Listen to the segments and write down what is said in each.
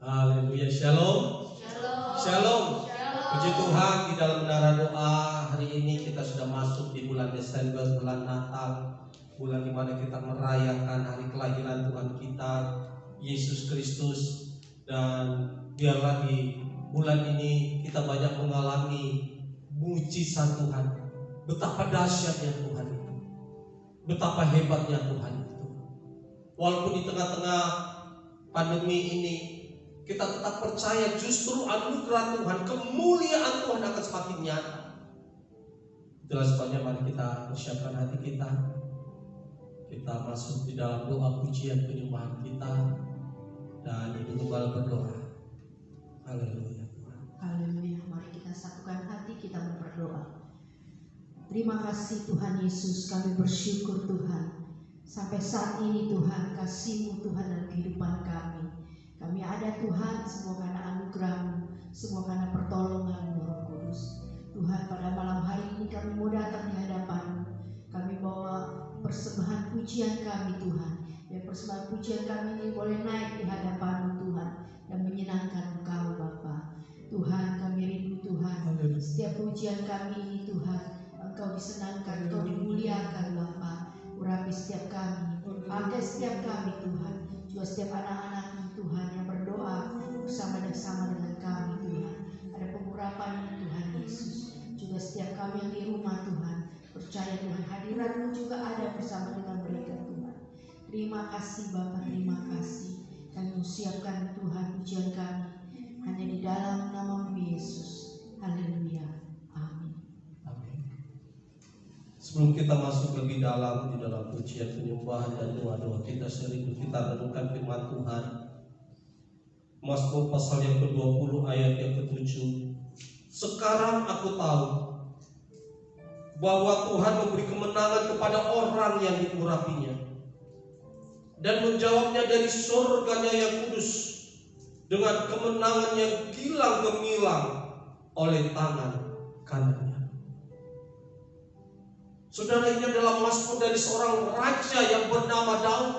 Haleluya, shalom. Shalom. Puji Tuhan, di dalam menara doa hari ini kita sudah masuk di bulan Desember, bulan Natal, bulan di mana kita merayakan hari kelahiran Tuhan kita, Yesus Kristus. Dan biarlah di bulan ini kita banyak mengalami mujizat Tuhan. Betapa dahsyatnya Tuhan itu, betapa hebatnya Tuhan itu. Walaupun di tengah-tengah pandemi ini, kita tetap percaya justru anugerah Tuhan, kemuliaan Tuhan akan semakin nyata. Itulah sebabnya mari kita persiapkan hati kita. Kita masuk di dalam doa pujian penyembahan kita. Dan Ibu Gembala berdoa. Haleluya Tuhan. Haleluya. Mari kita satukan hati, kita berdoa. Terima kasih Tuhan Yesus, kami bersyukur Tuhan. Sampai saat ini Tuhan, kasih-Mu Tuhan dalam kehidupan kami. Kami ada Tuhan, semua karena anugerah-Mu, semua karena pertolongan-Mu Roh Kudus. Tuhan, pada malam hari ini kami mau datang di hadapan-Mu. Kami bawa persembahan pujian kami Tuhan. Biar persembahan pujian kami ini boleh naik di hadapan-Mu Tuhan dan menyenangkan Engkau Bapa. Tuhan, kami rindu Tuhan. Setiap pujian kami ini Tuhan, Engkau disenangkan, Engkau dimuliakan Bapa. Urapi setiap kami, pakai setiap kami Tuhan. Juga setiap anak-anak Tuhan yang berdoa bersama-sama dengan kami Tuhan. Ada pengurapan Tuhan Yesus. Juga setiap kami yang di rumah Tuhan, percaya Tuhan hadirat-Mu juga ada bersama dengan mereka Tuhan. Terima kasih Bapa, terima kasih. Kami siapkan Tuhan pujian kami hanya di dalam nama Yesus. Haleluya. Amin. Amin. Sebelum kita masuk lebih dalam di dalam pujian penyembahan dan doa-doa kita sering kita renungkan firman Tuhan. Mazmur pasal yang ke-20 ayat yang ke-7. Sekarang aku tahu bahwa Tuhan memberi kemenangan kepada orang yang diurapinya dan menjawabnya dari surganya yang kudus dengan kemenangan yang gilang gemilang oleh tangan kanannya. Saudara, ini adalah mazmur dari seorang raja yang bernama Daud.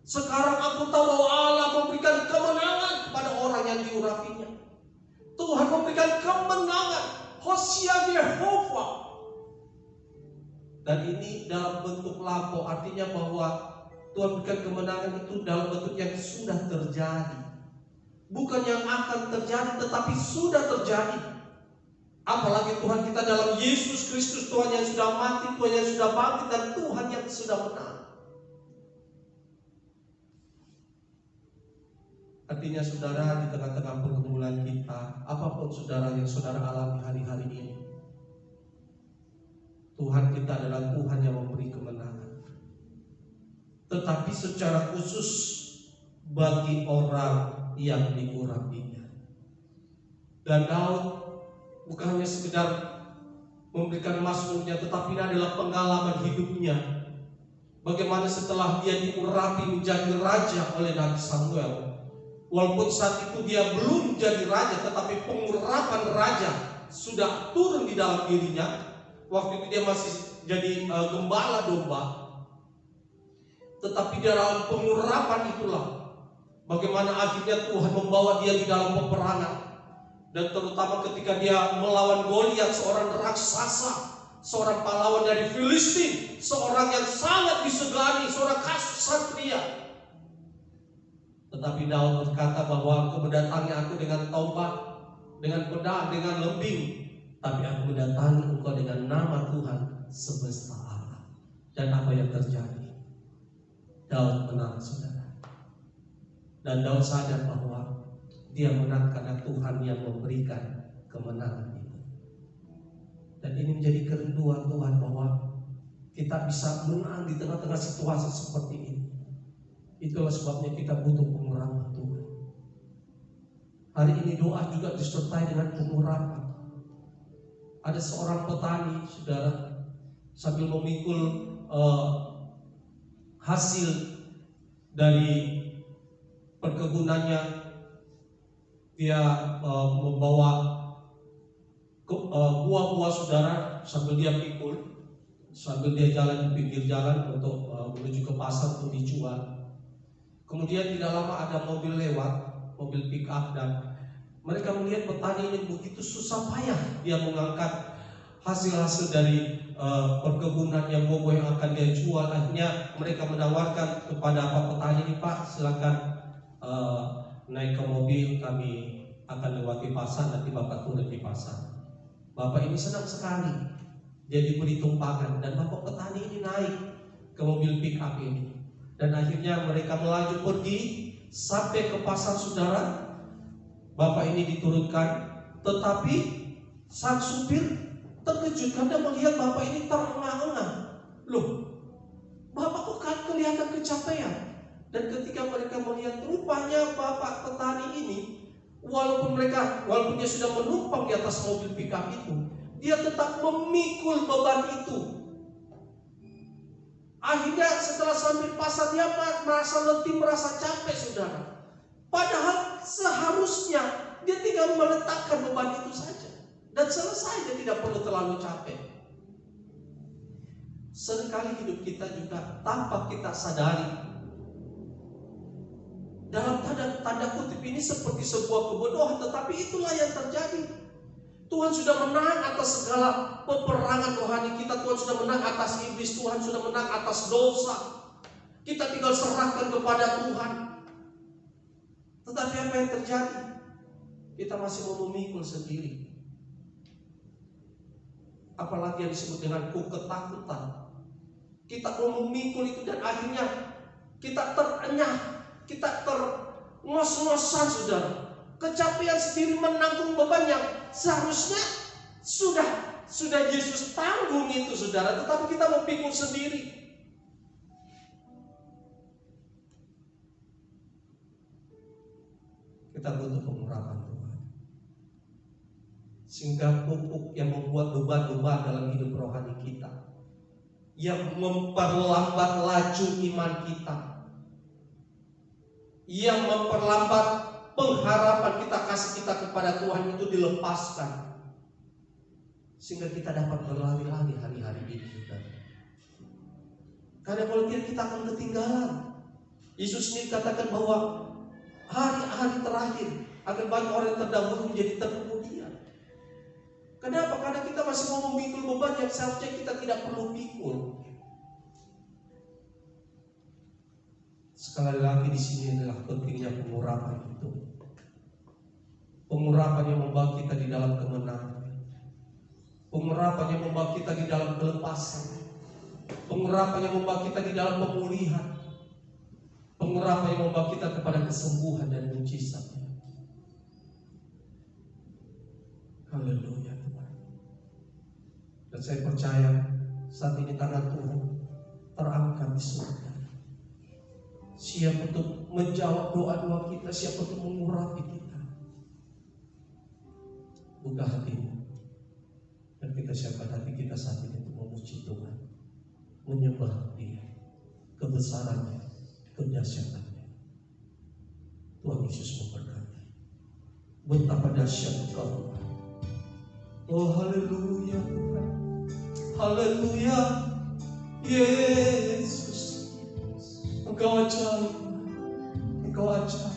Sekarang aku tahu bahwa Allah memberikan kemenangan kepada orang yang diurapinya. Tuhan memberikan kemenangan. Hosea Yehova. Dan ini dalam bentuk lampau, artinya bahwa Tuhan berikan kemenangan itu dalam bentuk yang sudah terjadi. Bukan yang akan terjadi, tetapi sudah terjadi. Apalagi Tuhan kita dalam Yesus Kristus, Tuhan yang sudah mati, Tuhan yang sudah bangkit, dan Tuhan yang sudah menang. Artinya saudara, di tengah-tengah pergumulan kita, apapun saudara yang saudara alami hari-hari ini, Tuhan kita adalah Tuhan yang memberi kemenangan. Tetapi secara khusus bagi orang yang diurapinya. Dan Daud bukan hanya sekedar memberikan mazmurnya, tetapi ini adalah pengalaman hidupnya. Bagaimana setelah dia diurapi menjadi raja oleh Nabi Samuel. Walaupun saat itu dia belum jadi raja, tetapi pengurapan raja sudah turun di dalam dirinya. Waktu itu dia masih jadi gembala domba. Tetapi dalam pengurapan itulah bagaimana akhirnya Tuhan membawa dia di dalam peperangan. Dan terutama ketika dia melawan Goliat, seorang raksasa, seorang pahlawan dari Filistin, seorang yang sangat disegani, seorang ksatria. Tetapi Daud berkata bahwa aku mendatangi aku dengan tombak, dengan pedang, dengan lembing, tapi aku mendatangi engkau dengan nama Tuhan semesta alam. Dan apa yang terjadi? Daud menang, saudara. Dan Daud sadar bahwa dia menang karena Tuhan yang memberikan kemenangan itu. Dan ini menjadi kerinduan Tuhan bahwa kita bisa menang di tengah-tengah situasi seperti ini. Itulah sebabnya kita butuh pengurapan Tuhan. Hari ini doa juga disertai dengan pengurapan. Ada seorang petani, saudara, sambil memikul hasil dari perkebunannya, dia membawa buah-buah, saudara, sambil dia pikul, sambil dia jalan di pinggir jalan untuk menuju ke pasar untuk dijual. Kemudian tidak lama ada mobil lewat, mobil pick up, dan mereka melihat petani ini begitu susah payah dia mengangkat hasil-hasil dari perkebunannya, buah-buah yang akan dia jual. Akhirnya mereka menawarkan kepada Pak petani ini, Pak silakan naik ke mobil, kami akan lewati pasar, nanti Bapak turun di pasar. Bapak ini senang sekali, dia diberi tumpangan, dan Bapak petani ini naik ke mobil pick up ini. Dan akhirnya mereka melaju pergi sampai ke pasar, saudara. Bapak ini diturunkan, tetapi sang supir terkejut karena melihat Bapak ini terengah-engah. Loh, Bapak kok kelihatan kecapean? Dan ketika mereka melihat rupanya Bapak petani ini, walaupun dia sudah menumpang di atas mobil pickup itu, dia tetap memikul beban itu. Akhirnya setelah sampai pasar dia merasa letih, merasa capek, saudara. Padahal seharusnya dia tinggal meletakkan beban itu saja dan selesai, dia tidak perlu terlalu capek. Seringkali hidup kita juga tanpa kita sadari, dalam tanda kutip ini seperti sebuah kebodohan, tetapi itulah yang terjadi. Tuhan sudah menang atas segala peperangan rohani kita. Tuhan sudah menang atas iblis. Tuhan sudah menang atas dosa. Kita tinggal serahkan kepada Tuhan. Tetapi apa yang terjadi? Kita masih mau memikul sendiri. Apalagi yang disebut dengan ketakutan. Kita mau memikul itu dan akhirnya kita terenyah, kita terngos-ngosan, saudara. Kecapean sendiri menanggung beban yang seharusnya sudah Yesus tanggung itu, saudara. Tetapi kita mau pikul sendiri. Kita butuh pengurapan Tuhan, sehingga pupuk yang membuat beban-beban dalam hidup rohani kita, yang memperlambat laju iman kita, yang memperlambat pengharapan kita, kasih kita kepada Tuhan itu dilepaskan, sehingga kita dapat berlari-lari hari-hari ini, saudara. Karena kalau tidak, kita akan ketinggalan. Yesus sendiri katakan bahwa hari-hari terakhir akan banyak orang yang terdahulu menjadi terkemudian. Kenapa? Karena kita masih mau memikul beban yang seharusnya kita tidak perlu pikul. Sekali lagi di sini adalah pentingnya pengurapan itu. Pengurapan yang membawa kita di dalam kemenangan. Pengurapan yang membawa kita di dalam kelepasan. Pengurapan yang membawa kita di dalam pemulihan. Pengurapan yang membawa kita kepada kesembuhan dan mujizat. Haleluya Tuhan. Dan saya percaya saat ini tangan Tuhan terangkat di surga. Siap untuk menjawab doa-doa kita, siap untuk mengurapi kita. Buka hatimu, dan kita siapkan hati kita saat ini untuk memuji Tuhan, menyembah Dia, kebesarannya, kedahsyatannya. Tuhan Yesus memberkati. Betapa dahsyat Engkau Tuhan. Oh haleluya Tuhan, haleluya Yesus. Engkau ajaib, Engkau ajaib.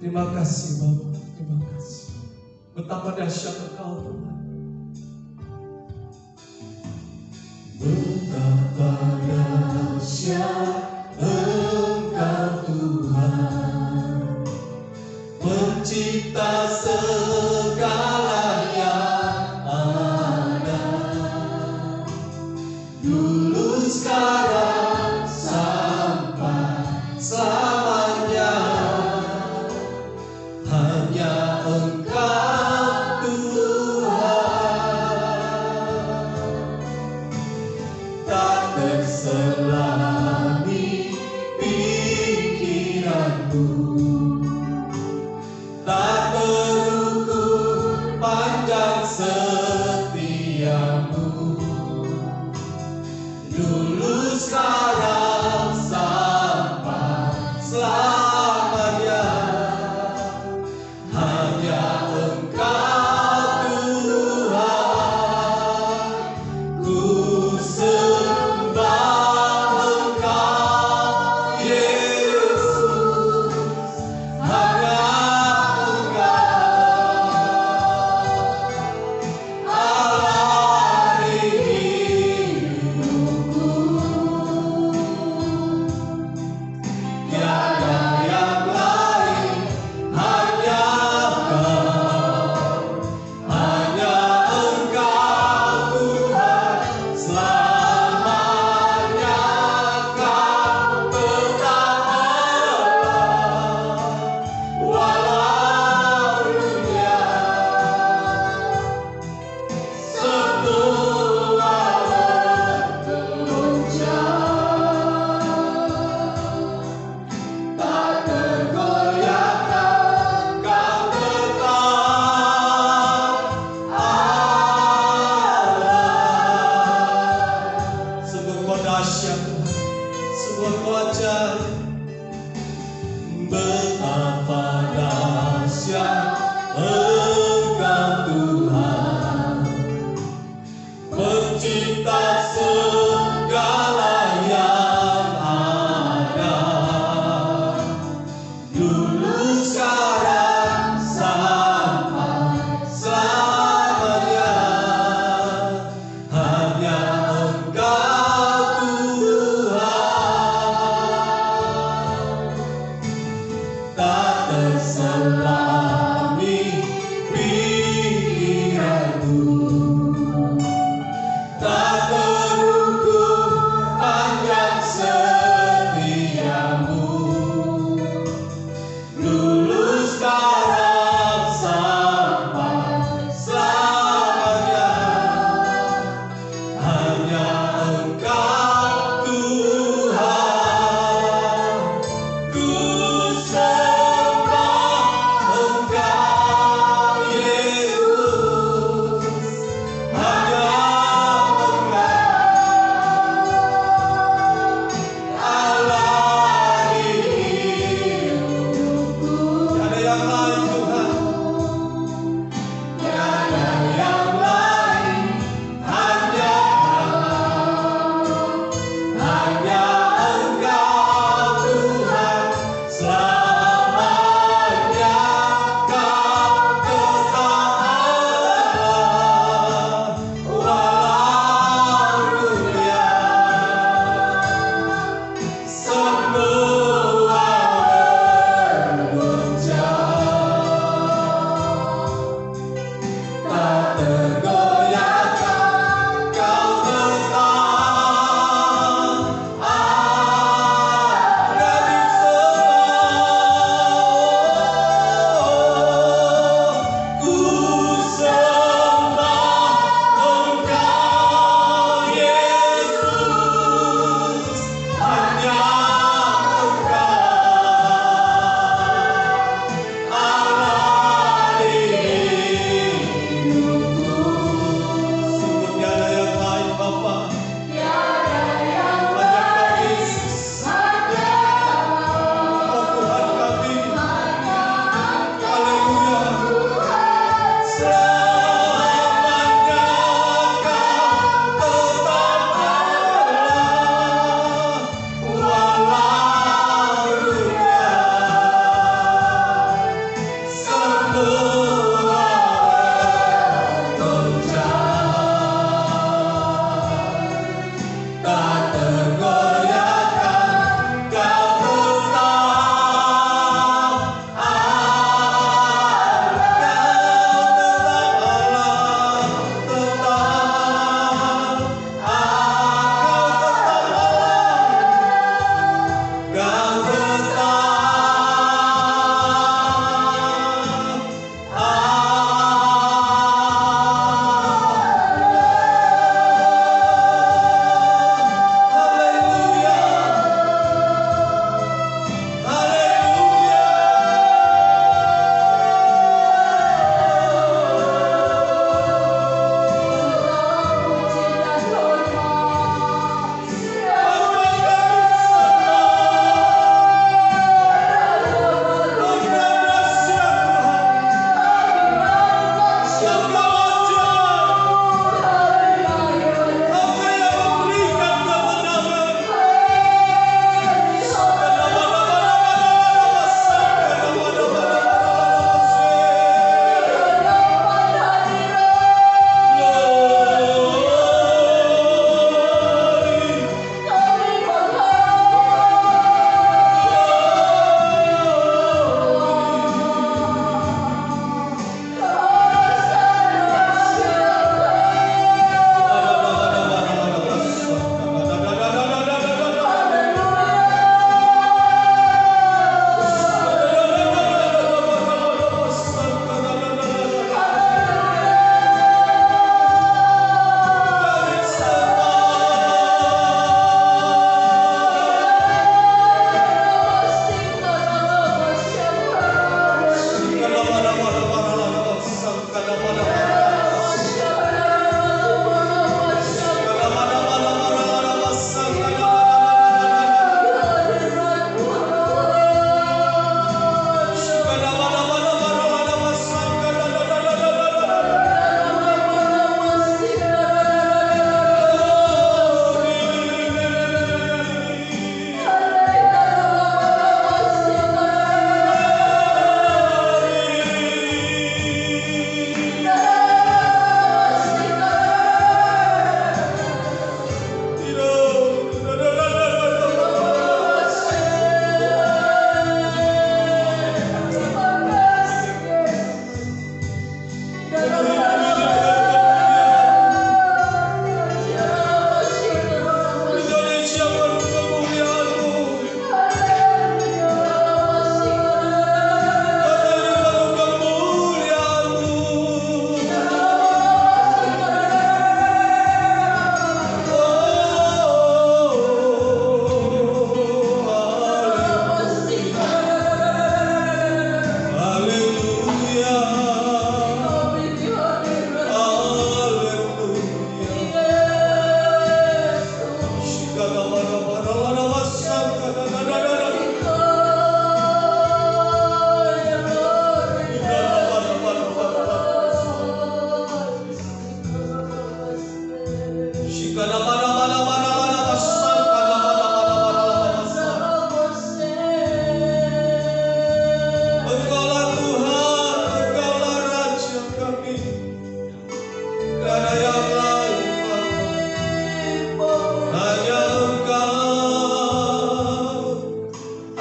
Terima kasih Bapa, terima kasih. Betapa dahsyat Engkau Tuhan. Betapa dahsyat Engkau Tuhan, pencipta segala yang ada, dulu sekarang sampai selamanya. Hanya Engkau Tuhan,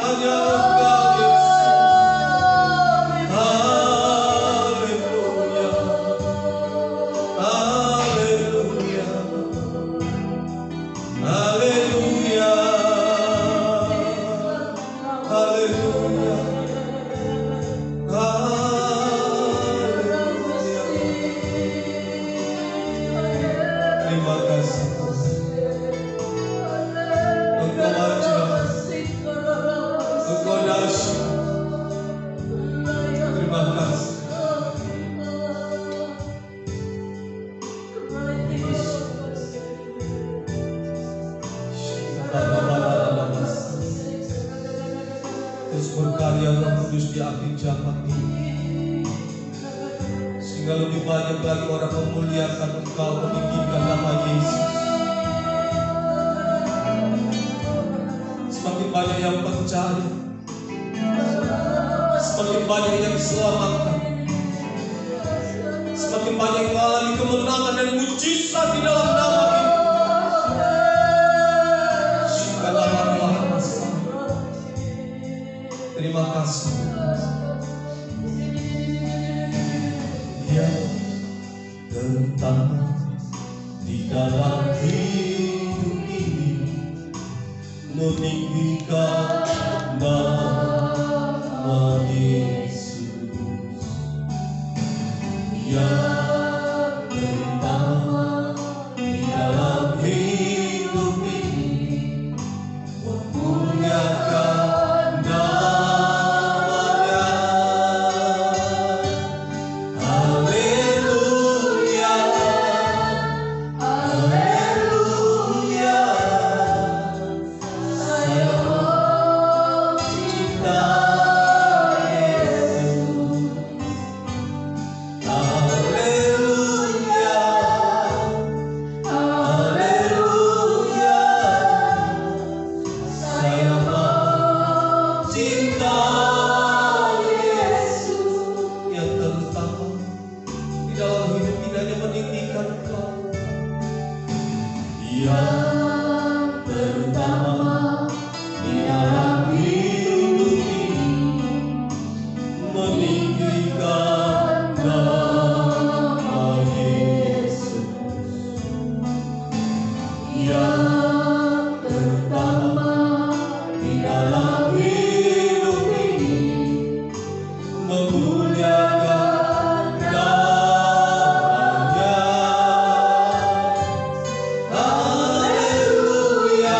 Hanya Engkau Yesus. Haleluya. Haleluya. Haleluya. Haleluya. Haleluya. Terima kasih. Engkau ajaib. Engkau dahsyat. Terima kasih. Terus berkarya Roh Kudus di akhir zaman ini, sehingga lebih banyak lagi orang memuliakan Engkau, meninggikan nama Yesus. Semakin banyak yang percaya, semakin banyak yang diselamatkan, semakin banyak yang mengalami kemenangan dan mujizat di dalam nama ini. Terima kasih. Yang terutama di dalam hidup ini meninggikan nama Yesus. Yang terutama di dalam hidup ini memuliakan namanya. Haleluya. Haleluya. Saya cinta Yesus. Haleluya. Haleluya. Saya cinta Yesus. Yang terutama di dalam hidup tidak hanya meninggikan Engkau, yang terutama di dalam hidup ini meninggikan nama Yesus. Yang terutama di dalam hidup ini memuliakan namanya. Haleluya.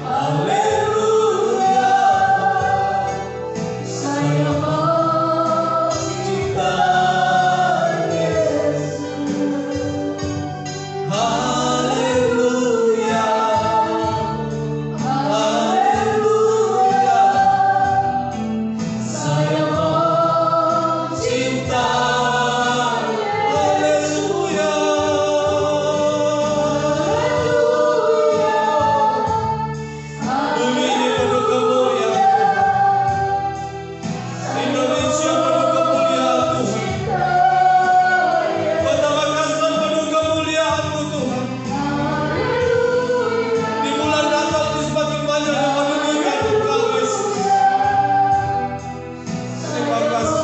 Haleluya. Saya cinta Yesus. Haleluya. Haleluya. Saya cinta. Haleluya. Bumi ini penuh kemuliaan. Indonesia penuh kemuliaan Tuhan. Kota Makassar penuh kemuliaan-Mu Tuhan. Di bulan Natal ini semakin banyak yang menunjukkan Engkau Yesus. Terima kasih.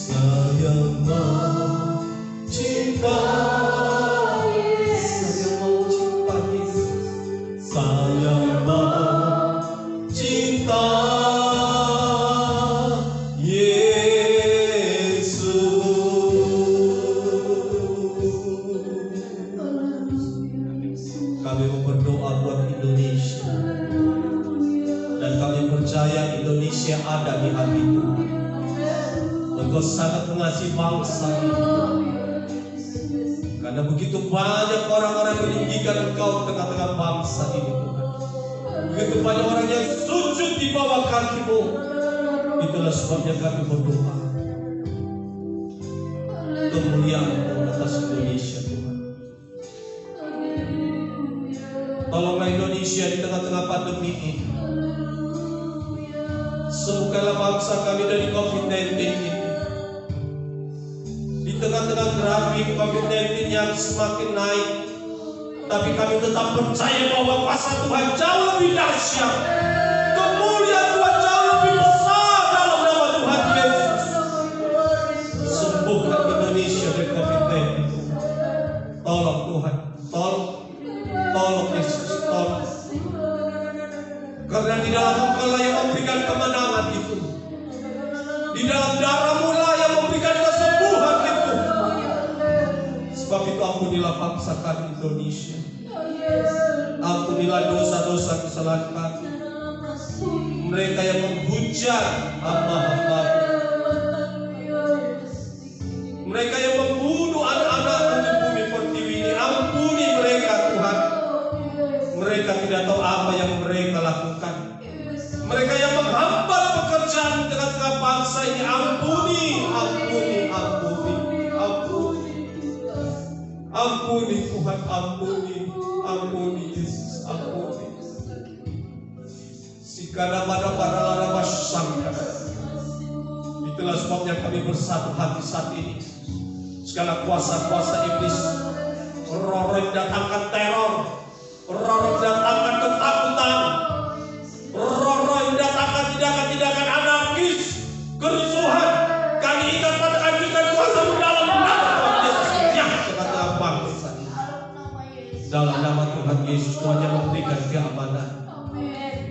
Saya mau cinta Yesus. Saya mau cinta Yesus. Kami mau berdoa buat Indonesia, dan kami percaya Indonesia ada di hati Tuhan. Engkau sangat mengasihi bangsa ini, karena begitu banyak orang-orang meninggikan Engkau di tengah-tengah bangsa ini Tuhan. Begitu banyak orang yang sujud di bawah kaki-Mu. Itulah sebabnya kami berdoa kemuliaan-Mu atas Indonesia Tuhan. Tolonglah Indonesia di tengah-tengah pandemi ini. Sembuhkanlah bangsa kami dari COVID-19 ini. Di Di tengah-tengah grafik COVID-19 yang semakin naik, tapi kami tetap percaya bahwa kuasa Tuhan jauh lebih dahsyat. Kemuliaan Tuhan jauh lebih besar dalam nama Tuhan Yesus. Sembuhkan Indonesia dari COVID-19. Tolong Tuhan, tolong Yesus, tolong. Karena di dalam Engkau lah yang memberikan kemenangan itu. Di dalam darah-Mu lah yang memberikan kesembuhan itu. Sebab itu ampunilah bangsa kami Indonesia. Ampunilah dosa-dosa kesalahan kami. Mereka yang menghujat hamba-hamba, mereka yang membunuh anak-anakmu di bumi pertiwi ini, ampuni mereka Tuhan. Mereka tidak tahu apa yang mereka lakukan. Mereka yang menghambat pekerjaan di tengah-tengah bangsa ini, ampuni, ampuni, ampuni, ampuni. Ampuni Tuhan, ampuni, ampuni Yesus, ampuni. Sikana pada para lara basangka. Itulah sebabnya kami bersatu hati saat ini. Segala kuasa-kuasa iblis, roh-roh yang datangkan teror, roh-roh yang datangkan ketakutan, roh-roh yang datangkan tindakan-tindakan anarkis, kerusuhan, kami ikat pada ajukan kuasa-Mu dalam nama Tuhan Yesus. Yang tengah-tengah bangsa ini. Dalam nama Tuhan Yesus, Tuhan yang memberikan keamanan.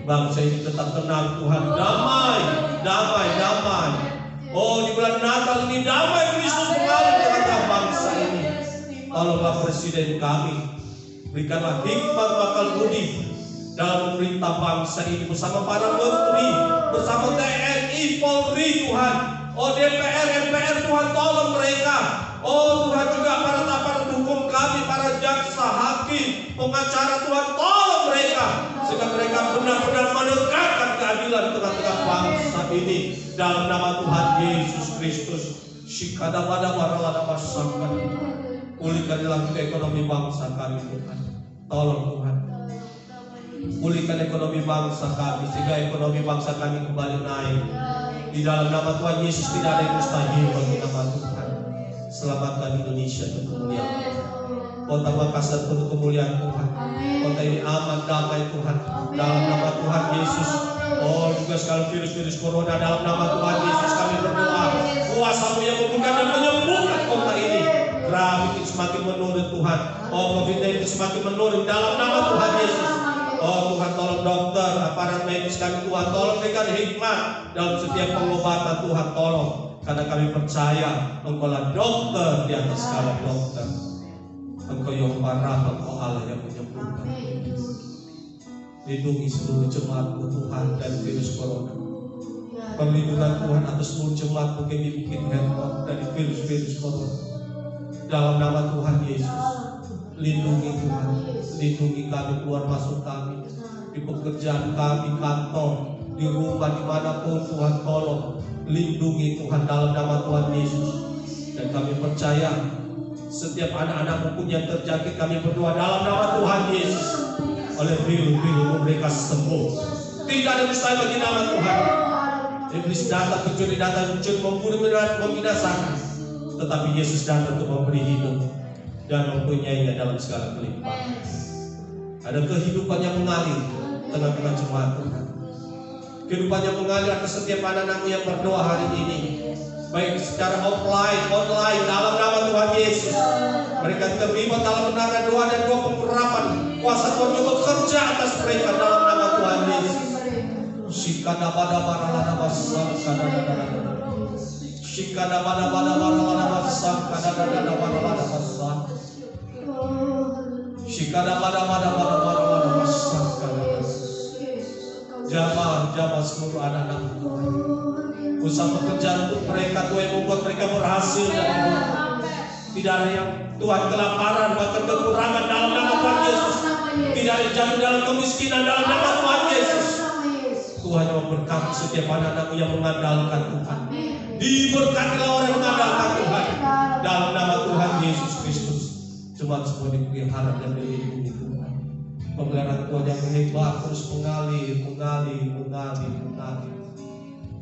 Bangsa ini tetap tenang Tuhan, damai, damai, damai. Oh, di bulan Natal ini damai Kristus mengalir di tengah bangsa ini. Tolonglah presiden kami, berikanlah hikmat bakal budi dalam memerintah bangsa ini bersama para menteri, bersama TNI, Polri Tuhan. Oh, DPR, MPR Tuhan, tolong mereka. Oh Tuhan, juga para aparat hukum kami, para jaksa, hakim, pengacara Tuhan, tolong mereka sehingga mereka benar-benar menegakkan keadilan di tengah-tengah bangsa ini dalam nama Tuhan Yesus Kristus. Shikada pada waralada masyarakat. Pulihkanlah ekonomi bangsa kami Tuhan. Tolong Tuhan. Pulihkan ekonomi bangsa kami sehingga ekonomi bangsa kami kembali naik. Di dalam nama Tuhan Yesus tidak ada yang mustahil bagi nama Tuhan. Selamatkan Indonesia untuk kemuliaan. Kota Makassar untuk kemuliaan Tuhan. Kota ini aman, damai Tuhan. Dalam nama Tuhan Yesus. Oh, juga sekali virus-virus corona dalam nama Tuhan Yesus kami berdoa. Kuasa-Mu yang membuka dan menyembuhkan kota ini. Grafik itu semakin menurun Tuhan. Oh, COVID-19 semakin menurun dalam nama Tuhan Yesus. Oh Tuhan, tolong dokter, aparat medis kami Tuhan, tolong berikan hikmat dalam setiap pengobatan Tuhan, tolong. Karena kami percaya Engkau lah dokter di atas segala dokter. Engkau yang parah, Engkau Allah yang menyembuhkan. Lindungi seluruh jemaat-Mu Tuhan dari virus corona. Perlindungan Tuhan atas seluruh jemaat-Mu di Bukit Hermon dari virus-virus corona. Dalam nama Tuhan Yesus, lindungi Tuhan, lindungi kami keluar masuk kami, di pekerjaan kami, kantor, di rumah, dimanapun Tuhan, tolong lindungi Tuhan dalam nama Tuhan Yesus. Dan kami percaya setiap anak-anak-Mu pun yang terjangkit, kami berdoa dalam nama Tuhan Yesus. Oleh biru-biru mereka sembuh. Tidak ada mustahil bagi nama Tuhan. Iblis datang, pencuri datang, mencuri, membunuh, membinasakan. Tetapi Yesus datang untuk memberi hidup dan mempunyainya dalam segala kelimpahan. Ada kehidupan yang mengalir tengah-tengah jemaat Tuhan. Kehidupan yang mengalir atas setiap anak-anak-Mu yang berdoa hari ini, baik secara offline, online, dalam nama Tuhan Yesus. Mereka terlibat dalam menara doa dan doa pengharapan. Kuasa Tuhan juga bekerja atas mereka dalam nama Tuhan Yesus. Shikada pada baralada basah, shikada pada baralada basah, kada baralada basah. Shikada pada baralada basah, kada. Jamah seluruh anak-anak Tuhan. Usaha pekerjaan untuk mereka Tuhan yang membuat mereka berhasil dalam hidup. Tidak ada yang Tuhan kelaparan, bahkan kekurangan dalam nama Tuhan Yesus. Tidak ada jatuh dalam kemiskinan dalam nama Tuhan Yesus. Tuhan yang memberkati setiap anak-anak-Mu yang mengandalkan Tuhan. Diberkatilah orang yang mengandalkan Tuhan dalam nama Tuhan Yesus Kristus. Jemaat semua dipelihara dan dilindungi Tuhan. Pemeliharaan Tuhan yang hebat terus mengalir.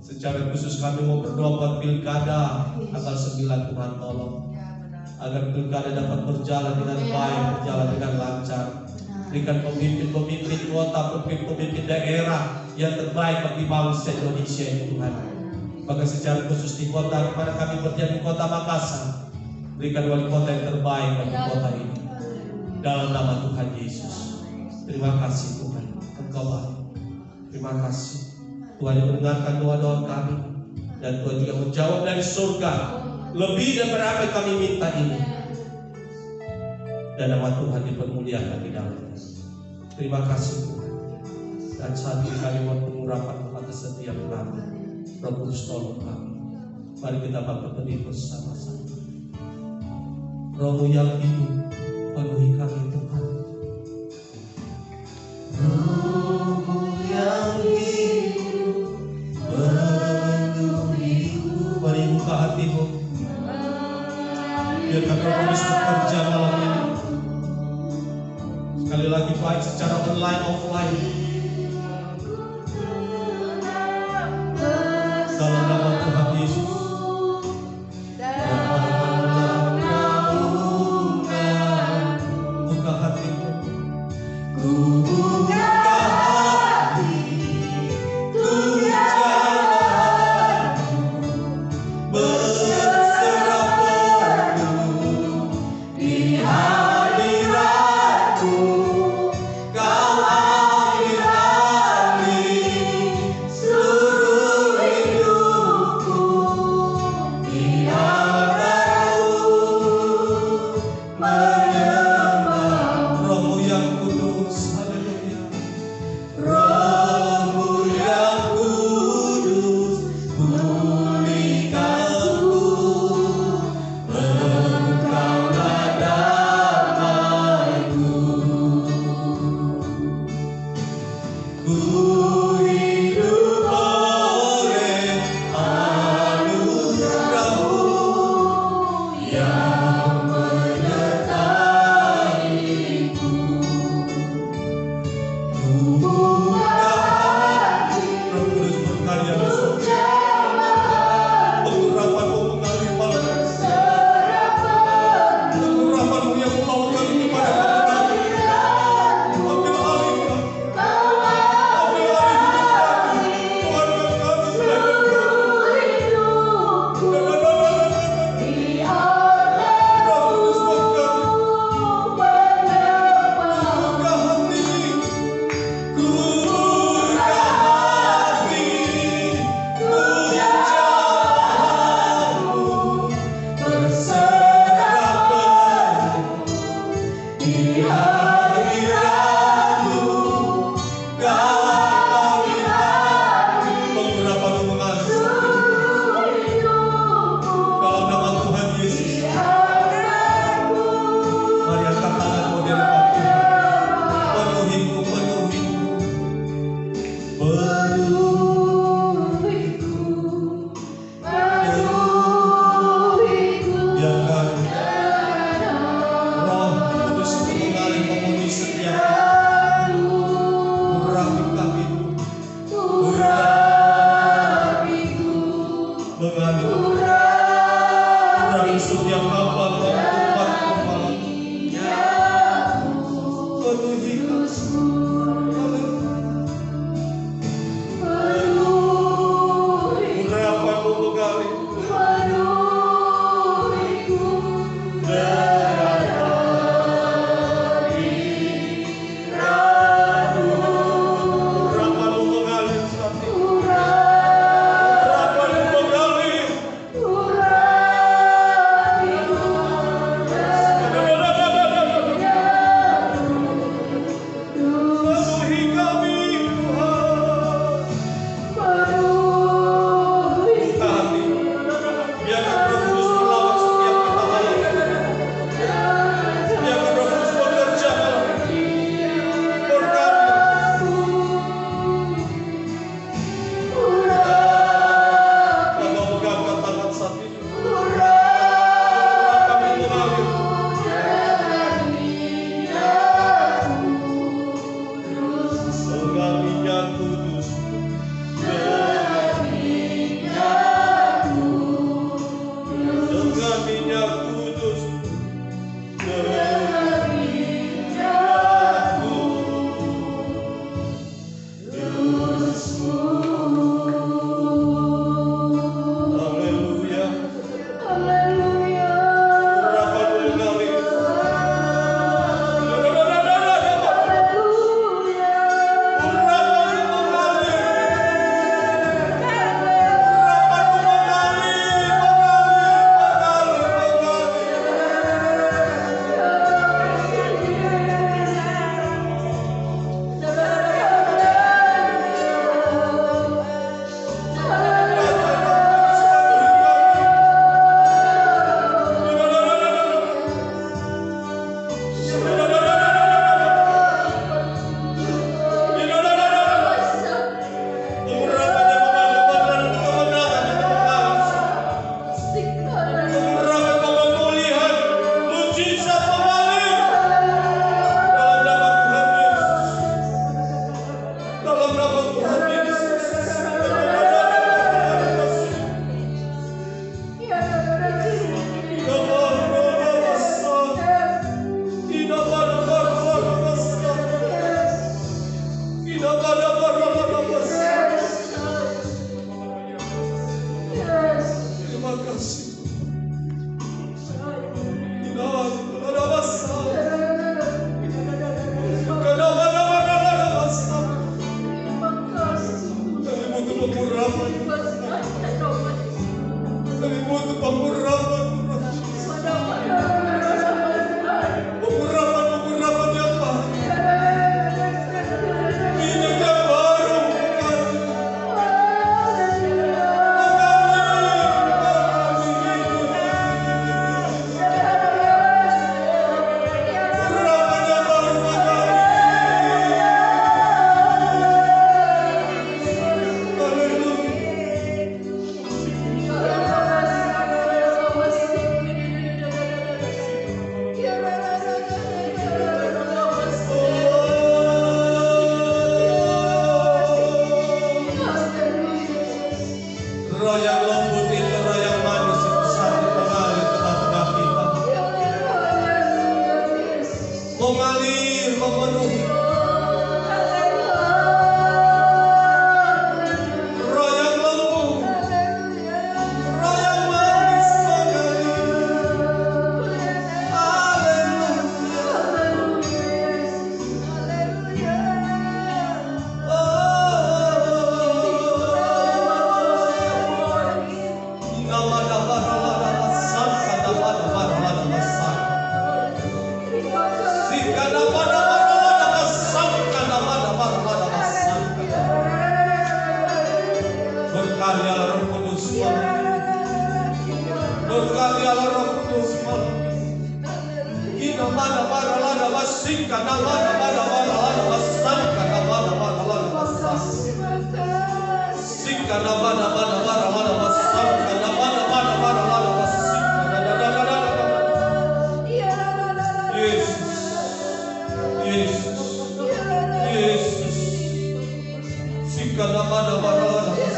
Secara khusus kami mau berdoa buat pilkada tanggal 9 Tuhan, tolong agar pilkada dapat berjalan dengan baik, berjalan dengan lancar. Berikan pemimpin-pemimpin kota, pemimpin daerah yang terbaik bagi bangsa Indonesia ini Tuhan. Maka secara khusus di kota di mana kami berada di kota Makassar, berikan wali kota yang terbaik bagi kota ini. Dalam nama Tuhan Yesus. Terima kasih Tuhan, Engkau baik. Terima kasih Tuhan yang mendengarkan doa-doa kami, dan Tuhan juga menjawab dari surga lebih daripada apa yang kami minta ini. Dan nama Tuhan dipermuliakan di dalamnya. Terima kasih Tuhan. Dan saat ini kami mau pengurapan kepada setiap kami. Roh Kudus tolong kami. Mari kita bangkit berdiri bersama-sama. Roh-Mu yang hidup penuhi kami Tuhan. Roh-Mu yang hidup penuhiku. Mari buka hatimu. Biarkan Roh Kudus bekerja malam ini. Sekali lagi baik secara online offline. Dalam nama Tuhan Yesus. Buka hatimu. Buka hati. Jalanmu. Berserah penuh di hadirat-Mu. Kau ambil alih seluruh hidupku. Biarkan-Mu menyembah. Roh-Mu yang kudus, haleluya. Roh-Mu yang kudus, pulihkanku. Engkaulah damaiku. Ku hidup oleh anugerah-Mu yang menyertaiku. Ku buka hati. Roh Kudus berkarya di surga. Pengurapan-Mu mengalir malam. Pengurapan-Mu yang membawa kami kepada kebenaran. Ambil alih kami. Ambil alih hidup kami. Tuhan yang kami selamatkan. Roh Kudus berkarya. Buka hati. Ku buka hati. Ku jalanmu. Berserah penuh di hadirat-Mu. Kau ambil alih. Pengurapan-Mu mengalir. Dalam nama Tuhan Yesus. Mari angkat tanganmu di hadapan Tuhan. Penuhiku, penuhiku. Biarkan Roh Kudus itu mengalir memenuhi setiap kami. Urapi kami. Mengalir. Urapi setiap hamba dan umat kepala. Penuhi kami. Urapan-Mu mengalir. Urapan-Mu mengalir saat ini. Urapan-Mu mengalir. mengalir, memenuhi. Roh yang lembut, roh yang manis mengalir. Berkarya Roh Kudus, berkarya Roh Kudus. Kita mana para lada basika, nama pada para lada basika, nama pada lada basika. Sika nama pada para lada basika, nama pada para lada basika. Yesus, Yesus, Yesus. Sika nama pada para lada basika.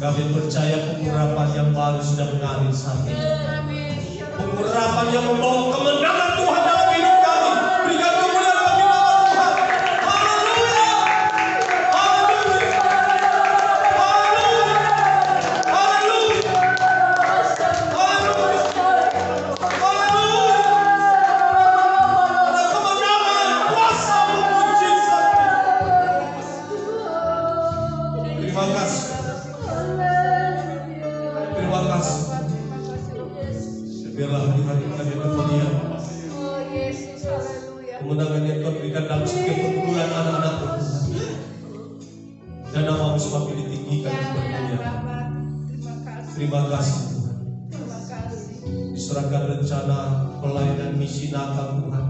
Kami percaya pengurapan yang baru sudah mengalir saat ini. Pengurapan yang membawa kemenangan Tuhan dalam hidup kami. Berikan kemuliaan bagi nama Tuhan. Haleluya. Haleluya. Haleluya. Haleluya. Haleluya. Haleluya. Ada kemenangan, kuasa mujizat. Terima kasih. Terima kasih. Biarlah hari kami kemuliaan. Kemenangan yang Tuhan berikan dalam setiap pergumulan anak-anak Tuhan. Dan nama-Mu semakin ditinggikan di kemuliaan. Terima kasih Tuhan. Diserahkan rencana pelayanan misi Natal Tuhan.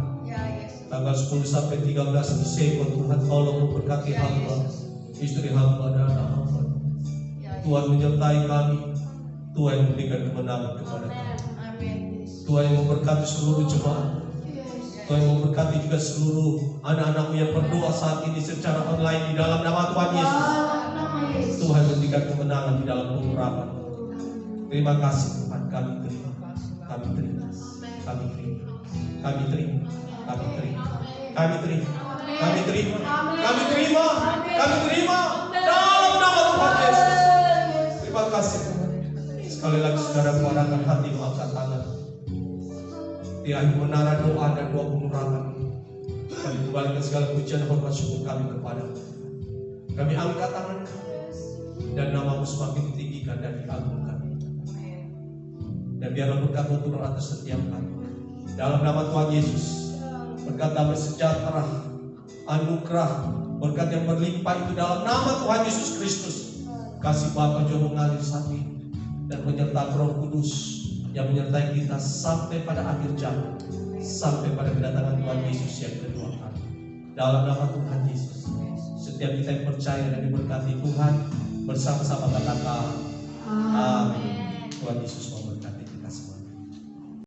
Tanggal 10 sampai 13 Desember Tuhan, tolong memberkati hamba, istri hamba dan anak hamba. Tuhan menyertai kami. Tuhan memberikan kemenangan kepada kami. Tuhan yang memberkati seluruh jemaat. Tuhan yang memberkati juga seluruh anak-anak-Mu yang berdoa saat ini secara online di dalam nama Tuhan Yesus. Tuhan memberikan kemenangan di dalam pengurapan. Terima kasih Tuhan, kami terima. Kami terima. Kami terima. Kami terima. Kami terima. Kami terima. Kami terima. Kami terima. Kami terima. Dalam nama Tuhan Yesus. Terima kasih Tuhan. Sekali lagi saudara kuarahkan hati, angkat tangan. Di akhir menara doa dan doa pengurapan, kami kembalikan segala pujian dan hormat syukur kami kepada kami angkat tangan kami, dan nama-Mu semakin ditinggikan dan diagungkan. Dan biarlah berkat-Mu turun atas setiap kami. Dalam nama Tuhan Yesus, berkat damai sejahtera, anugerah, berkat yang berlimpah itu dalam nama Tuhan Yesus Kristus. Kasih Bapa juga mengalir saat ini dan menyertai Roh Kudus yang menyertai kita sampai pada akhir zaman, sampai pada kedatangan Tuhan Yesus yang kedua kali. Dalam nama Tuhan Yesus, setiap kita yang percaya dan diberkati Tuhan bersama-sama berkata, amin. Tuhan Yesus